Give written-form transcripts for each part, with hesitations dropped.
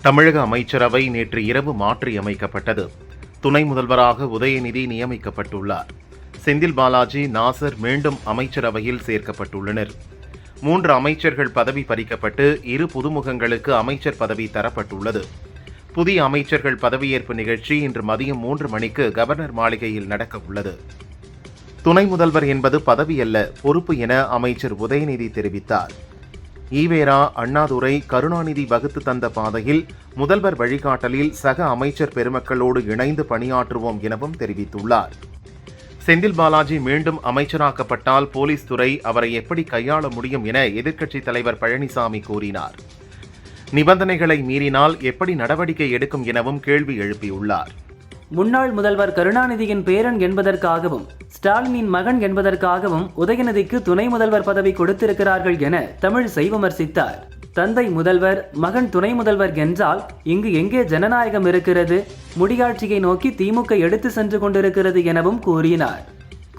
தமிழக அமைச்சரவை நேற்று இரவு மாற்றியமைக்கப்பட்டது. துணை முதல்வராக உதயநிதி நியமிக்கப்பட்டுள்ளார். செந்தில் பாலாஜி, நாசர் மீண்டும் அமைச்சரவையில் சேர்க்கப்பட்டுள்ளனர். 3 அமைச்சர்கள் பதவி பறிக்கப்பட்டு 2 புதுமுகங்களுக்கு அமைச்சர் பதவி தரப்பட்டுள்ளது. புதிய அமைச்சர்கள் பதவியேற்பு நிகழ்ச்சி இன்று மதியம் 3 மணிக்கு கவர்னர் மாளிகையில் நடக்க உள்ளது. துணை முதல்வர் என்பது பதவி அல்ல, பொறுப்பு என அமைச்சர் உதயநிதி தெரிவித்தார். ஈவேரா, அண்ணாதுரை, கருணாநிதி வகுத்து தந்த பாதையில் முதல்வர் வழிகாட்டலில் சக அமைச்சர் பெருமக்களோடு இணைந்து பணியாற்றுவோம் எனவும் தெரிவித்துள்ளார். செந்தில் பாலாஜி மீண்டும் அமைச்சராக்கப்பட்டால் போலீஸ் துறை அவரை எப்படி கையாள முடியும் என எதிர்க்கட்சித் தலைவர் பழனிசாமி கூறினார். நிபந்தனைகளை மீறினால் எப்படி நடவடிக்கை எடுக்கும் எனவும் கேள்வி எழுப்பியுள்ளார். முன்னாள் முதல்வர் கருணாநிதியின் பேரன் என்பதற்காகவும் ஸ்டாலினின் மகன் என்பதற்காகவும் உதயநிதிக்கு துணை முதல்வர் பதவி கொடுத்திருக்கிறார்கள் என தமிழிசை விமர்சித்தார். தந்தை முதல்வர், மகன் துணை முதல்வர் என்றால் இங்கு எங்கே ஜனநாயகம் இருக்கிறது? முடியாட்சியை நோக்கி திமுக எடுத்து சென்று கொண்டிருக்கிறது எனவும் கூறினார்.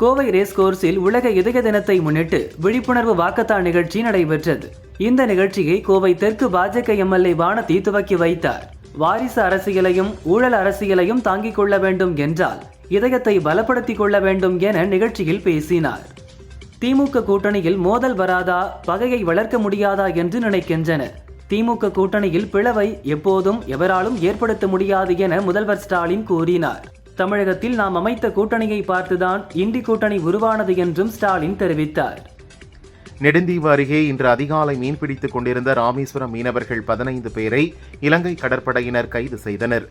கோவை ரேஸ்கோர்ஸில் உலக இதய தினத்தை முன்னிட்டு விழிப்புணர்வு வாக்கத்தான் நிகழ்ச்சி நடைபெற்றது. இந்த நிகழ்ச்சியை கோவை தெற்கு பாஜக எம்எல்ஏ வானதி துவக்கி வைத்தார். வாரிசு அரசியலையும் ஊழல் அரசியலையும் தாங்கிக் கொள்ள வேண்டும் என்றால் இதயத்தை பலப்படுத்திக் கொள்ள வேண்டும் என நிகழ்ச்சியில் பேசினார். திமுக கூட்டணியில் மோதல் வராதா, பகையை வளர்க்க முடியாதா என்று நினைக்கின்றனர். திமுக கூட்டணியில் பிளவை எப்போதும் எவராலும் ஏற்படுத்த முடியாது என முதல்வர் ஸ்டாலின் கூறினார். தமிழகத்தில் நாம் அமைத்த கூட்டணியை பார்த்துதான் இண்டி கூட்டணி உருவானது என்றும் ஸ்டாலின் தெரிவித்தார். நெடுந்தீவு அருகே இன்று அதிகாலை மீன்பிடித்துக் கொண்டிருந்த ராமேஸ்வரம் மீனவர்கள் 15 பேரை இலங்கை கடற்படையினர் கைது செய்தனர்.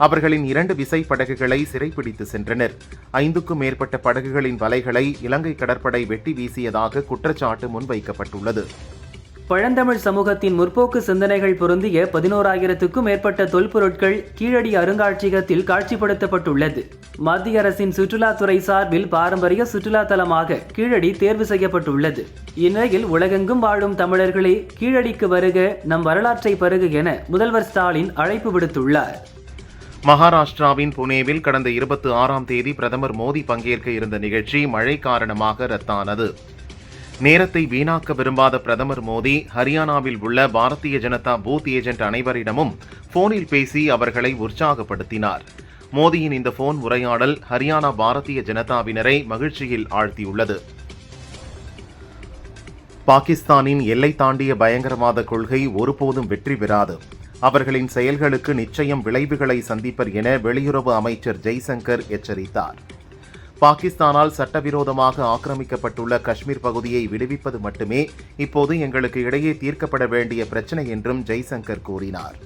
அவர்களின் 2 விசைப்படகுகளை சிறைப்பிடித்து சென்றனர். 5க்கும் மேற்பட்ட படகுகளின் வலைகளை இலங்கை கடற்படை வெட்டி வீசியதாக குற்றச்சாட்டு முன்வைக்கப்பட்டுள்ளது. பழந்தமிழ் சமூகத்தின் முற்போக்கு சிந்தனைகள் பொருந்திய 11,000க்கும் மேற்பட்ட தொல்பொருட்கள் கீழடி அருங்காட்சியகத்தில் காட்சிப்படுத்தப்பட்டுள்ளது. மத்திய அரசின் சுற்றுலாத்துறை சார்பில் பாரம்பரிய சுற்றுலா தலமாக கீழடி தேர்வு செய்யப்பட்டுள்ளது. இந்நிலையில் உலகெங்கும் வாழும் தமிழர்களே கீழடிக்கு வருக, நம் வரலாற்றை பருக என முதல்வர் ஸ்டாலின் அழைப்பு விடுத்துள்ளார். மகாராஷ்டிராவின் புனேவில் கடந்த 26ஆம் தேதி பிரதமர் மோடி பங்கேற்க இருந்த நிகழ்ச்சி மழை காரணமாக ரத்தானது. நேரத்தை வீணாக்க விரும்பாத பிரதமர் மோடி ஹரியானாவில் உள்ள பாரதிய ஜனதா பூத் ஏஜென்ட் அனைவரிடமும் போனில் பேசி அவர்களை உற்சாகப்படுத்தினார். மோடியின் இந்த போன் உரையாடல் ஹரியானா பாரதிய ஜனதாவினரை மகிழ்ச்சியில் ஆழ்த்தியுள்ளது. பாகிஸ்தானின் எல்லை தாண்டிய பயங்கரவாத கொள்கை ஒருபோதும் வெற்றி பெறாது. அவர்களின் செயல்களுக்கு நிச்சயம் விளைவுகளை சந்திப்பர் என வெளியுறவு அமைச்சர் ஜெய்சங்கர் எச்சரித்தார். பாகிஸ்தானால் சட்டவிரோதமாக ஆக்கிரமிக்கப்பட்டுள்ள காஷ்மீர் பகுதியை விடுவிப்பது மட்டுமே இப்போது எங்களுக்கு இடையே தீர்க்கப்பட வேண்டிய பிரச்சினை என்றும் ஜெய்சங்கர் கூறினார்.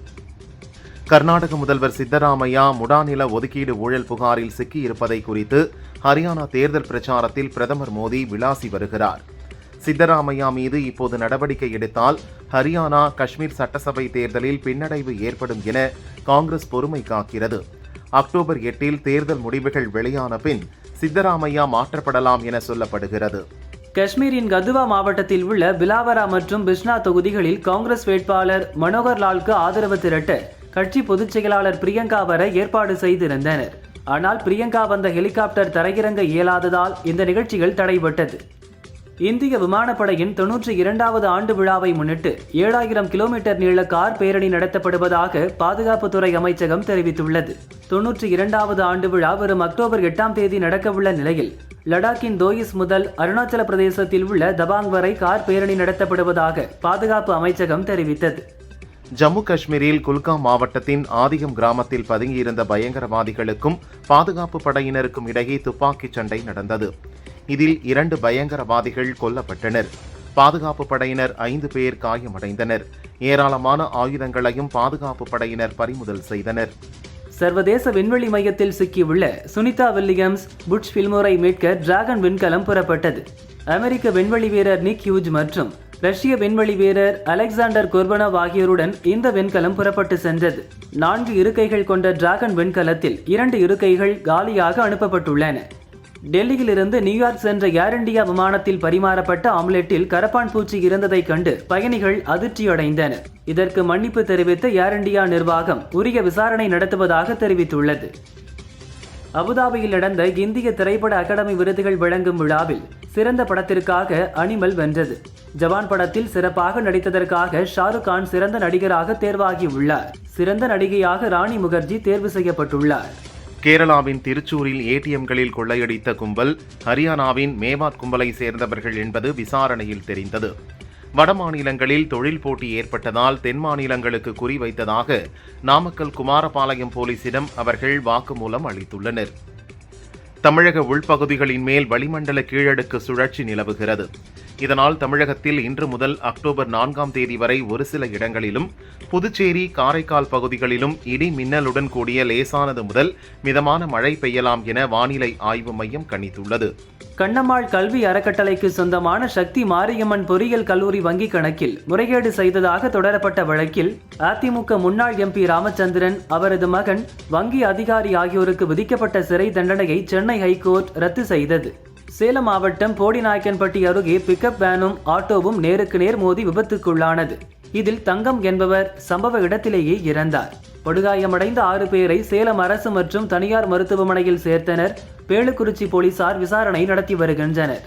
கர்நாடக முதல்வர் சித்தராமையா முடாநில ஒதுக்கீடு ஊழல் புகாரில் சிக்கியிருப்பதை குறித்து ஹரியானா தேர்தல் பிரச்சாரத்தில் பிரதமர் மோடி விளாசி வருகிறார். சித்தராமையா மீது இப்போது நடவடிக்கை எடுத்தால் ஹரியானா, காஷ்மீர் சட்டசபை தேர்தலில் பின்னடைவு ஏற்படும் என காங்கிரஸ் பொறுமை காக்கிறது. அக்டோபர் 8 தேர்தல் முடிவுகள் வெளியான பின் சித்தராமையா மாற்றப்படலாம் என சொல்லப்படுகிறது. காஷ்மீரின் கதுவா மாவட்டத்தில் உள்ள பிலாவரா மற்றும் பிஷ்னா தொகுதிகளில் காங்கிரஸ் வேட்பாளர் மனோகர் லாலுக்கு ஆதரவு திரட்ட கட்சி பொதுச் செயலாளர் பிரியங்கா வர ஏற்பாடு செய்திருந்தனர். ஆனால் பிரியங்கா வந்த ஹெலிகாப்டர் தரையிறங்க இயலாததால் இந்த நிகழ்ச்சிகள் தடைபட்டது. இந்திய விமானப்படையின் 92வது ஆண்டு விழாவை முன்னிட்டு 7000 கிலோமீட்டர் நீள கார் பேரணி நடத்தப்படுவதாக பாதுகாப்புத்துறை அமைச்சகம் தெரிவித்துள்ளது. 92வது ஆண்டு விழா வரும் அக்டோபர் 8ஆம் தேதி நடக்கவுள்ள நிலையில் லடாக்கின் தோயிஸ் முதல் அருணாச்சல பிரதேசத்தில் உள்ள தபாங் வரை கார் பேரணி நடத்தப்படுவதாக பாதுகாப்பு அமைச்சகம் தெரிவித்தது. ஜம்மு காஷ்மீரில் குல்காம் மாவட்டத்தின் ஆதிகம் கிராமத்தில் பதுங்கியிருந்த பயங்கரவாதிகளுக்கும் பாதுகாப்பு படையினருக்கும் இடையே துப்பாக்கிச் சண்டை நடந்தது. இதில் 2 பயங்கரவாதிகள் கொல்லப்பட்டனர். பாதுகாப்பு படையினர் 5 பேர் காயமடைந்தனர். ஏராளமான ஆயுதங்களையும் பாதுகாப்பு படையினர் பறிமுதல் செய்தனர். சர்வதேச விண்வெளி மையத்தில் சிக்கியுள்ள சுனிதா வில்லியம்ஸ் புட்ச் ஃபில்மோரை மீட்க டிராகன் விண்கலம் புறப்பட்டது. அமெரிக்க விண்வெளி வீரர் நிக் ஹியூஜ் மற்றும் ரஷ்ய விண்வெளி வீரர் அலெக்சாண்டர் கோர்பனோவ் ஆகியோருடன் இந்த விண்கலம் புறப்பட்டு சென்றது. 4 இருக்கைகள் கொண்ட டிராகன் விண்கலத்தில் 2 இருக்கைகள் காலியாக அனுப்பப்பட்டுள்ளன. டெல்லியிலிருந்து நியூயார்க் சென்ற ஏர் இந்தியா விமானத்தில் பரிமாறப்பட்ட ஆம்லெட்டில் கரப்பான் பூச்சி இருந்ததைக் கண்டு பயணிகள் அதிர்ச்சியடைந்தனர். இதற்கு மன்னிப்பு தெரிவித்த ஏர் இந்தியா நிர்வாகம் உரிய விசாரணை நடத்துவதாக தெரிவித்துள்ளது. அபுதாபியில் நடந்த இந்திய திரைப்பட அகாடமி விருதுகள் வழங்கும் விழாவில் சிறந்த படத்திற்காக அனிமல் வென்றது. ஜவான் படத்தில் சிறப்பாக நடித்ததற்காக ஷாருக் கான் சிறந்த நடிகராக தேர்வாகியுள்ளார். சிறந்த நடிகையாக ராணி முகர்ஜி தேர்வு செய்யப்பட்டுள்ளார். கேரளாவின் திருச்சூரில் ஏடிஎம்களில் கொள்ளையடித்த கும்பல் ஹரியானாவின் மேவாட் கும்பலை சேர்ந்தவர்கள் என்பது விசாரணையில் தெரிந்தது. வட மாநிலங்களில் தொழில் போட்டி ஏற்பட்டதால் தென் மாநிலங்களுக்கு குறிவைத்ததாக நாமக்கல் குமாரபாளையம் போலீசிடம் அவர்கள் வாக்குமூலம் அளித்துள்ளனர். தமிழக உள்பகுதிகளின் மேல் வளிமண்டல கீழடுக்கு சுழற்சி நிலவுகிறது. இதனால் தமிழகத்தில் இன்று முதல் அக்டோபர் 4ஆம் தேதி வரை ஒரு சில இடங்களிலும், புதுச்சேரி, காரைக்கால் பகுதிகளிலும் இடி மின்னலுடன் கூடிய லேசானது முதல் மிதமான மழை பெய்யலாம் என வானிலை ஆய்வு மையம் கணித்துள்ளது. கண்ணம்மாள் கல்வி அறக்கட்டளைக்கு சொந்தமான சக்தி மாரியம்மன் பொறியியல் கல்லூரி வங்கி கணக்கில் முறைகேடு செய்ததாக தொடரப்பட்ட வழக்கில் அதிமுக முன்னாள் எம்பி ராமச்சந்திரன், அவரது மகன், வங்கி அதிகாரி ஆகியோருக்கு விதிக்கப்பட்ட சிறை தண்டனையை சென்னை ஹைகோர்ட் ரத்து செய்தது. சேலம் மாவட்டம் போடிநாயக்கன்பட்டி அருகே பிக்கப் வேனும் ஆட்டோவும் நேருக்கு நேர் மோதி விபத்துக்குள்ளானது. இதில் தங்கம் என்பவர் சம்பவ இடத்திலேயே இறந்தார். படுகாயமடைந்த 6 பேரை சேலம் அரசு மற்றும் தனியார் மருத்துவமனையில் சேர்த்தனர். பேளுக்குறிச்சி போலீசார் விசாரணை நடத்தி வருகின்றனர்.